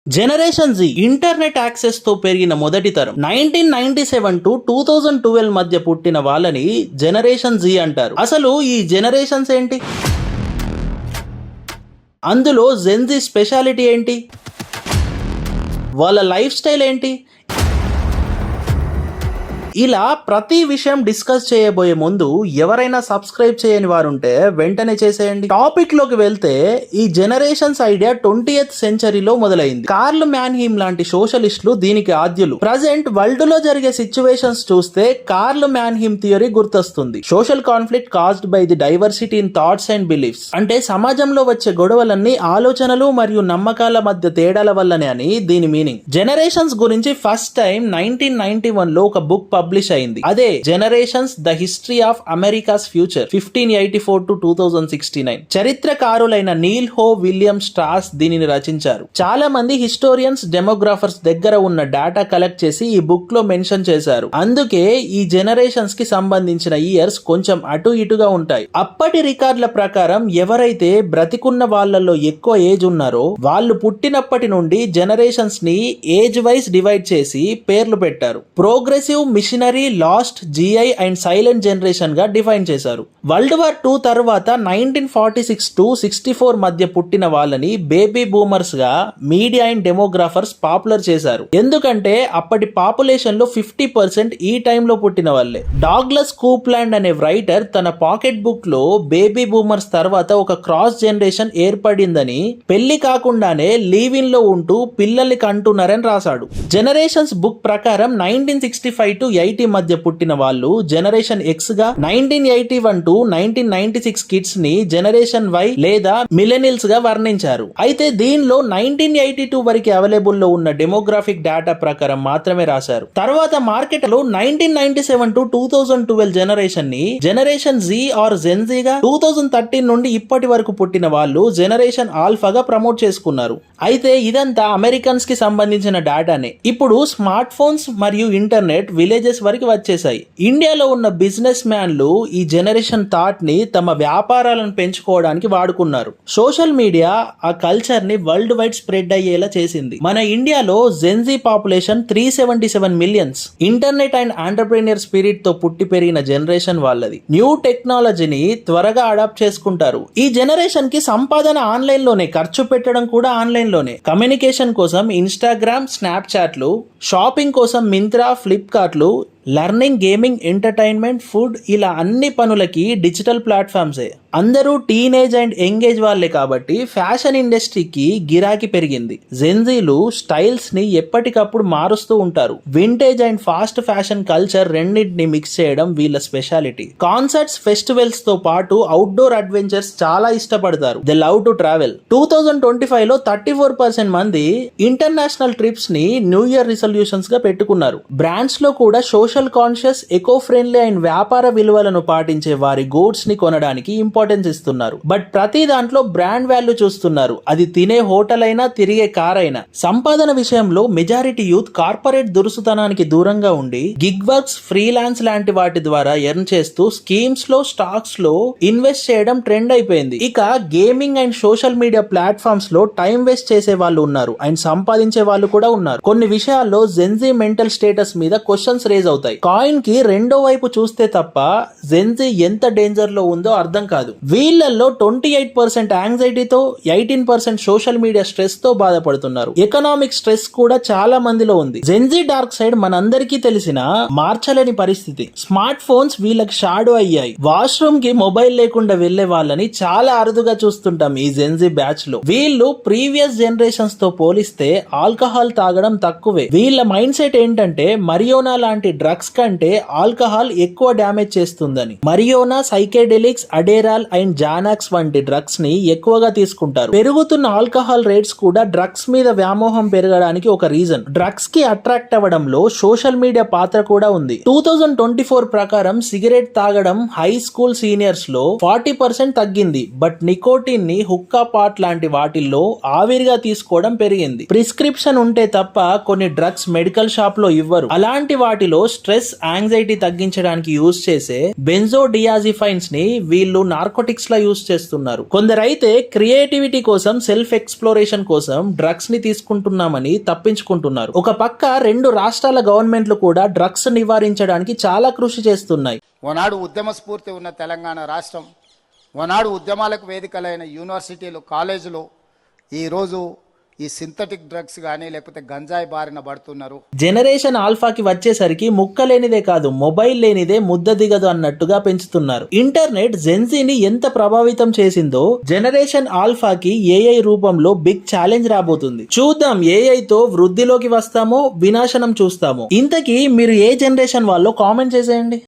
Generation G internet access తో పెరిగిన మొదటి తరం 1997 టు 2012 మధ్య పుట్టిన వాళ్ళని జనరేషన్ జీ అంటారు. అసలు ఈ జనరేషన్స్ ఏంటి, అందులో జెన్ జీ స్పెషాలిటీ ఏంటి, వాళ్ళ లైఫ్ స్టైల్ ఏంటి, ఇలా ప్రతి విషయం డిస్కస్ చేయబోయే ముందు ఎవరైనా సబ్స్క్రైబ్ చేయని వారుంటే వెంటనే చేసేయండి. టాపిక్ లోకి వెళ్తే ఈ జనరేషన్స్ ఐడియా 20th సెంచరీలో మొదలైంది. కార్ల్ మ్యాన్హీమ్ లాంటి సోషలిస్టులు దీనికి ఆద్యులు. ప్రజెంట్ వరల్డ్ లో జరిగే సిచ్యువేషన్స్ చూస్తే కార్ల్ మ్యాన్హీమ్ థియరీ గుర్తొస్తుంది. Social conflict caused by the diversity in thoughts and beliefs. అంటే సమాజంలో వచ్చే గొడవలన్నీ ఆలోచనలు మరియు నమ్మకాల మధ్య తేడాల వల్లనే అని దీని మీనింగ్. జనరేషన్స్ గురించి ఫస్ట్ టైం 1991 లో ఒక బుక్ పబ్లిష్ అయింది. అదే generations the history of America's future 1584 to 2069. చరిత్రకారులైన నీల్ హో విలియం స్ట్రాస్ దీనిని రచించారు. చాలా మంది హిస్టోరియన్స్ డెమోగ్రాఫర్స్ దగ్గర ఉన్న డేటా కలెక్ట్ చేసి ఈ బుక్ లో మెన్షన్ చేశారు. అందుకే ఈ జనరేషన్స్ కి సంబంధించిన ఇయర్స్ కొంచెం అటు ఇటుగా ఉంటాయి. అప్పటి రికార్డుల ప్రకారం ఎవరైతే బ్రతికున్న వాళ్ళలో ఎక్కువ ఏజ్ ఉన్నారో వాళ్ళు పుట్టినప్పటి నుండి జనరేషన్స్ ని ఏజ్ వైజ్ డివైడ్ చేసి పేర్లు పెట్టారు. Progressive, missionary, lost, GI and silent generation గా డిఫైన్ చేశారు. వరల్డ్ వార్ 2 తర్వాత 1946 టు 64 మధ్య పుట్టిన వాళ్ళని బేబీ బూమర్స్ గా మీడియా అండ్ డెమోగ్రాఫర్స్ పాపులర్ చేశారు. ఎందుకంటే అప్పటి పాపులేషన్ లో 50% ఈ టైంలో పుట్టిన వాళ్ళే. డాగ్లస్ కూప్లాండ్ అనే రైటర్ తన పాకెట్ బుక్ లో బేబీ బూమర్స్ తర్వాత ఒక క్రాస్ జనరేషన్ ఏర్పడిందని, పెళ్లి కాకుండానే లీవ్ ఇన్ లో ఉంటూ పిల్లల్ని కంటున్నారని రాశాడు. జనరేషన్స్ బుక్ ప్రకారం 1965 టు 80 మధ్య పుట్టిన వాళ్ళు జనరేషన్ ఎక్స్ గా, 1981 టు 1996 కిడ్స్ ని జనరేషన్ వై లేదా మిలెనియల్స్ గా వర్ణించారు. అయితే దీనిలో 1982 వరకు అవైలబుల్ లో ఉన్న డెమోగ్రాఫిక్ డేటా ప్రకారం మాత్రమే రాశారు. తర్వాత మార్కెట్ లో 1997 టు 2012 జనరేషన్ ని generation Z or Gen Z గా, 2013 నుండి ఇప్పటి వరకు పుట్టిన వాళ్ళు జనరేషన్ ఆల్ఫాగా ప్రమోట్ చేసుకున్నారు. అయితే ఇదంతా అమెరికన్స్ కి సంబంధించిన డేటానే. ఇప్పుడు స్మార్ట్ ఫోన్స్ మరియు ఇంటర్నెట్ విలేజెస్ వరకు వచ్చేసాయి. ఇండియాలో ఉన్న బిజినెస్ మ్యాన్లు ఈ జనరేషన్ థాట్ ని తమ వ్యాపారాలను పెంచుకోవడానికి వాడుకున్నారు. సోషల్ మీడియా ఆ కల్చర్ ని వరల్డ్ వైడ్ స్ప్రెడ్ అయ్యేలా చేసింది. మన ఇండియాలో Gen Z population 377 millions. Internet and entrepreneur spirit తో పుట్టి పెరిగిన జనరేషన్ వాళ్ళది. న్యూ టెక్నాలజీని త్వరగా అడాప్ట్ చేసుకుంటారు. ఈ జనరేషన్ కి సంపాదన ఆన్లైన్ లోనే, ఖర్చు పెట్టడం కూడా ఆన్లైన్ లోనే. కమ్యూనికేషన్ కోసం ఇన్స్టాగ్రామ్, స్నాప్చాట్లు, షాపింగ్ కోసం మింత్రా, ఫ్లిప్కార్ట్లు, లెర్నింగ్, గేమింగ్, ఎంటర్టైన్మెంట్, ఫుడ్, ఇలా అన్ని పనులకి డిజిటల్ ప్లాట్ఫామ్సే. అందరూ టీనేజ్ అండ్ ఎంగేజ్ వాళ్ళే కాబట్టి ఫ్యాషన్ ఇండస్ట్రీకి గిరాకీ పెరిగింది. జెన్జీలు స్టైల్స్ ని ఎప్పటికప్పుడు మారుస్తూ ఉంటారు. Vintage and fast fashion culture రెండింటిని మిక్స్ చేయడం వీళ్ళ స్పెషాలిటీ. కాన్సర్ట్స్, ఫెస్టివల్స్ తో పాటు అవుట్డోర్ అడ్వెంచర్స్ చాలా ఇష్టపడతారు. They love to travel. 2025 లో 34% మంది ఇంటర్నేషనల్ ట్రిప్స్ ని న్యూ ఇయర్ రిజల్యూషన్స్ గా పెట్టుకున్నారు. బ్రాండ్స్ లో కూడా social conscious, eco friendly and వ్యాపార విలువలను పాటించే వారి గూడ్స్ ని కొనడానికి ఇంపార్టెన్స్ ఇస్తున్నారు. బట్ ప్రతి దాంట్లో బ్రాండ్ వాల్యూ చూస్తున్నారు. అది తినే హోటల్ అయినా, తిరిగే కార్ అయినా. సంపాదన విషయంలో మెజారిటీ యూత్ కార్పొరేట్ దురుసుతనానికి దూరంగా ఉండి గిగ్ వర్క్స్, ఫ్రీలాన్స్ లాంటి వాటి ద్వారా ఎర్న్ చేస్తూ స్కీమ్స్ లో, స్టాక్స్ లో ఇన్వెస్ట్ చేయడం ట్రెండ్ అయిపోయింది. ఇక gaming and social media platforms లో టైం వేస్ట్ చేసే వాళ్ళు ఉన్నారు అండ్ సంపాదించే వాళ్ళు కూడా ఉన్నారు. కొన్ని విషయాల్లో జెన్జీ మెంటల్ స్టేటస్ మీద క్వశ్చన్స్ రేజ్ అవుతాయి. కాయిన్ కి రెండో వైపు చూస్తే తప్ప జెన్జీ ఎంత డేంజర్ లో ఉందో అర్థం కాదు. వీళ్ళల్లో 28% యాంగ్జైటీతో, 18% సోషల్ మీడియా స్ట్రెస్ తో బాధపడుతున్నారు. ఎకనామిక్ స్ట్రెస్ కూడా చాలా మందిలో ఉంది. జెన్జీ డార్క్ సైడ్ మనందరికీ తెలిసిన మార్చలేని పరిస్థితి. స్మార్ట్ ఫోన్స్ వీళ్ళకి షాడో అయ్యాయి. వాష్రూమ్ కి మొబైల్ లేకుండా వెళ్లే వాళ్ళని చాలా అరుదుగా చూస్తుంటాం ఈ జెన్జీ బ్యాచ్ లో. వీళ్ళు ప్రీవియస్ జనరేషన్స్ తో పోలిస్తే ఆల్కహాల్ తాగడం తక్కువే. వీళ్ళ మైండ్ సెట్ ఏంటంటే మరియోనా లాంటి డ్రగ్స్ కంటే ఆల్కహాల్ ఎక్కువ డ్యామేజ్ చేస్తుందని. మరియోనా, సైకెడెలిక్స్, అడేరాల్ అండ్ జానాక్స్ వంటి డ్రగ్స్ ని ఎక్కువగా తీసుకుంటారు. పెరుగుతున్న ఆల్కహాల్ రేట్స్ కూడా డ్రగ్స్ మీద వ్యామోహం పెరగడానికి ఒక రీజన్. డ్రగ్స్ కి అట్రాక్ట్ అవ్వడంలో సోషల్ మీడియా పాత్ర కూడా ఉంది. 2024 ప్రకారం సిగరెట్ తాగడం హై స్కూల్ సీనియర్స్ లో 40% తగ్గింది. బట్ నికోటిన్ ని హుక్కా పాట్ లాంటి వాటిల్లో ఆవిరిగా తీసుకోవడం పెరిగింది. ప్రిస్క్రిప్షన్ ఉంటే తప్ప కొన్ని డ్రగ్స్ మెడికల్ షాప్ లో ఇవ్వరు. అలాంటి వాటిలో స్ట్రెస్, యాంగ్జైటీ తగ్గించడానికి యూజ్ చేసే బెంజోడియాజిఫైన్స్ ని వీళ్ళు నార్కోటిక్స్ లా యూస్ చేస్తున్నారు. కొందరైతే క్రియేటివిటీ కోసం, సెల్ఫ్ ఎక్స్ప్లోరేషన్ కోసం డ్రగ్స్ ని తీసుకుంటున్నామని తప్పించుకుంటున్నారు. ఒక పక్క 2 రాష్ట్రాల గవర్నమెంట్లు కూడా డ్రగ్స్ నివారించడానికి చాలా కృషి చేస్తున్నాయి. ఓనాడు ఉద్యమ స్ఫూర్తి ఉన్న తెలంగాణ రాష్ట్రం, ఓనాడు ఉద్యమాలకు వేదికలైన యూనివర్సిటీలు, కాలేజీలు ఈరోజు ఈ సింథటిక్ డ్రగ్స్ కానీ లేకపోతే గంజాయి బారిన పడుతున్నారు. జనరేషన్ ఆల్ఫాకి వచ్చేసరికి ముక్క లేనిదే కాదు, మొబైల్ లేనిదే ముద్ద దిగదు అన్నట్టుగా పెంచుతున్నారు. ఇంటర్నెట్ జెన్జీని ఎంత ప్రభావితం చేసిందో జనరేషన్ ఆల్ఫాకి ఏఐ రూపంలో బిగ్ ఛాలెంజ్ రాబోతుంది. చూద్దాం ఏఐతో వృద్ధిలోకి వస్తామో వినాశనం చూస్తామో. ఇంతకీ మీరు ఏ జనరేషన్ వాళ్ళో కామెంట్ చేసేయండి.